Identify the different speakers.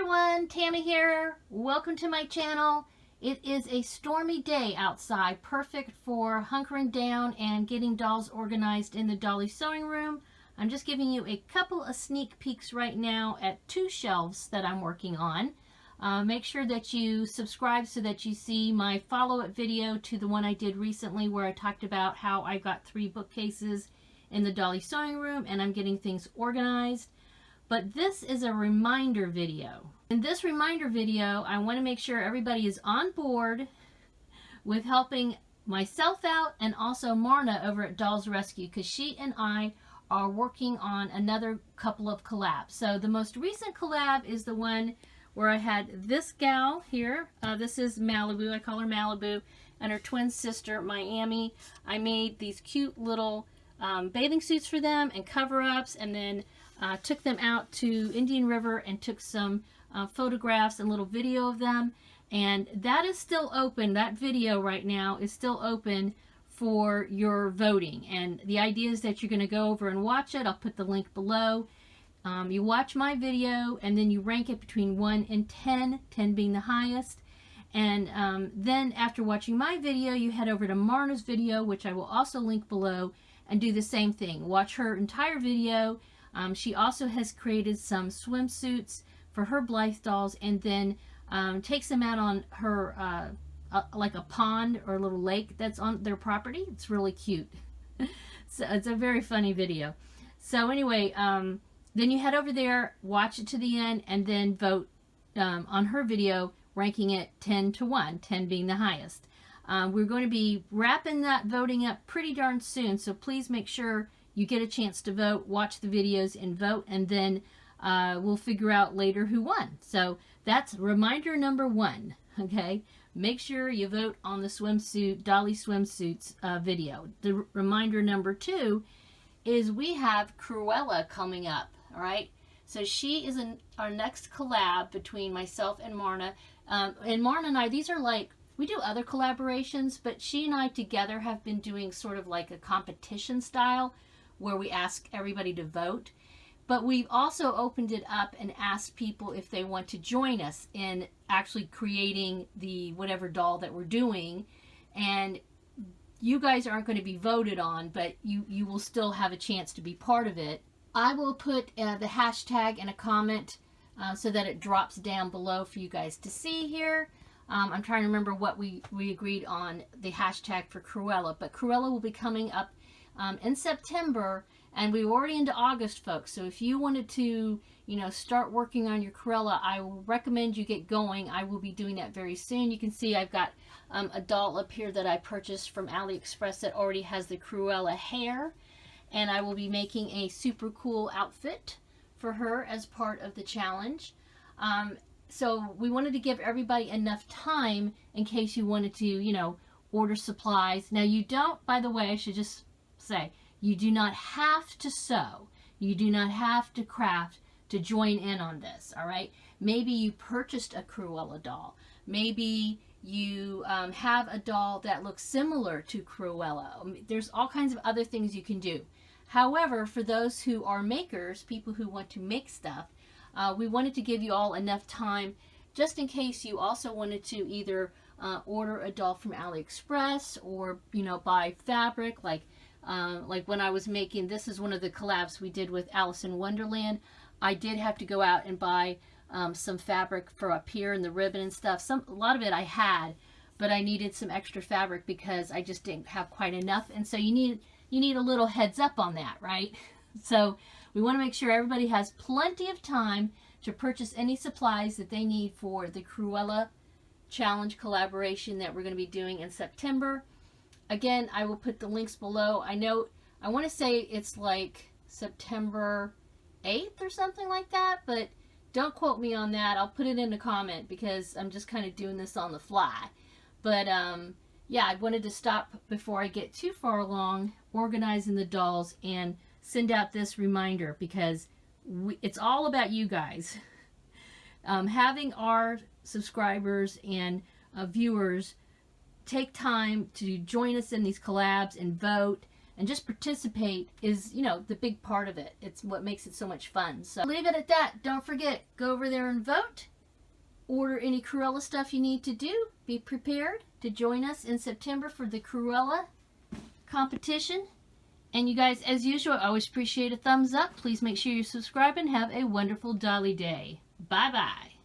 Speaker 1: everyone, Tammy here. Welcome to my channel. It is a stormy day outside, perfect for hunkering down and getting dolls organized in the dolly sewing room. I'm just giving you a couple of sneak peeks right now at two shelves that I'm working on. Make sure that you subscribe so that you see my follow-up video to the one I did recently where I talked about how I got 3 bookcases in the dolly sewing room and I'm getting things organized. But this is a reminder video. In this reminder video, I want to make sure everybody is on board with helping myself out and also Marna over at Dolls Rescue, because she and I are working on another couple of collabs. So the most recent collab is the one where I had this gal here. This is Malibu. I call her Malibu, and her twin sister Miami. I made these cute little bathing suits for them and cover-ups, and then took them out to Indian River and took some photographs and little video of them. And that is still open. That video right now is still open for your voting. And the idea is that you're going to go over and watch it. I'll put the link below. You watch my video and then you rank it between 1 and 10, 10 being the highest. And then after watching my video, you head over to Marna's video, which I will also link below, and do the same thing. Watch her entire video. She also has created some swimsuits for her Blythe dolls, and then takes them out on her, like a pond or a little lake that's on their property. It's really cute. So it's a very funny video. So anyway, then you head over there, watch it to the end, and then vote on her video, ranking it 10 to 1, 10 being the highest. We're going to be wrapping that voting up pretty darn soon, so please make sure you get a chance to vote, watch the videos and vote, and then we'll figure out later who won. So that's reminder number 1, okay? Make sure you vote on the swimsuit, dolly swimsuits video. The reminder number 2 is we have Cruella coming up, all right? So she is our next collab between myself and Marna. And Marna and I, these are like, we do other collaborations, but she and I together have been doing sort of like a competition style where we ask everybody to vote. But we've also opened it up and asked people if they want to join us in actually creating the whatever doll that we're doing. And you guys aren't going to be voted on, but you will still have a chance to be part of it. I will put the hashtag in a comment so that it drops down below for you guys to see here. I'm trying to remember what we agreed on the hashtag for Cruella, but Cruella will be coming up in September, and we're already into August, folks. So if you wanted to, start working on your Cruella, I will recommend you get going. I will be doing that very soon. You can see I've got a doll up here that I purchased from AliExpress that already has the Cruella hair, and I will be making a super cool outfit for her as part of the challenge. So we wanted to give everybody enough time in case you wanted to, order supplies. Now you don't, by the way, I should just say, you do not have to sew. You do not have to craft to join in on this, all right? Maybe you purchased a Cruella doll. Maybe you have a doll that looks similar to Cruella. There's all kinds of other things you can do. However, for those who are makers, people who want to make stuff, we wanted to give you all enough time just in case you also wanted to either order a doll from AliExpress or, buy fabric like when I was making, this is one of the collabs we did with Alice in Wonderland. I did have to go out and buy some fabric for up here and the ribbon and stuff. A lot of it I had, but I needed some extra fabric because I just didn't have quite enough. And so you need a little heads up on that, right? So we want to make sure everybody has plenty of time to purchase any supplies that they need for the Cruella challenge collaboration that we're going to be doing in September. Again, I will put the links below. I want to say it's like September 8th or something like that, but don't quote me on that. I'll put it in a comment because I'm just kind of doing this on the fly. But yeah, I wanted to stop before I get too far along organizing the dolls and send out this reminder because it's all about you guys. Having our subscribers and viewers take time to join us in these collabs and vote and just participate is, the big part of it. It's what makes it so much fun. So leave it at that. Don't forget, go over there and vote, order any Cruella stuff you need to do. Be prepared to join us in September for the Cruella competition. And you guys, as usual, I always appreciate a thumbs up. Please make sure you subscribe and have a wonderful Dolly day. Bye-bye.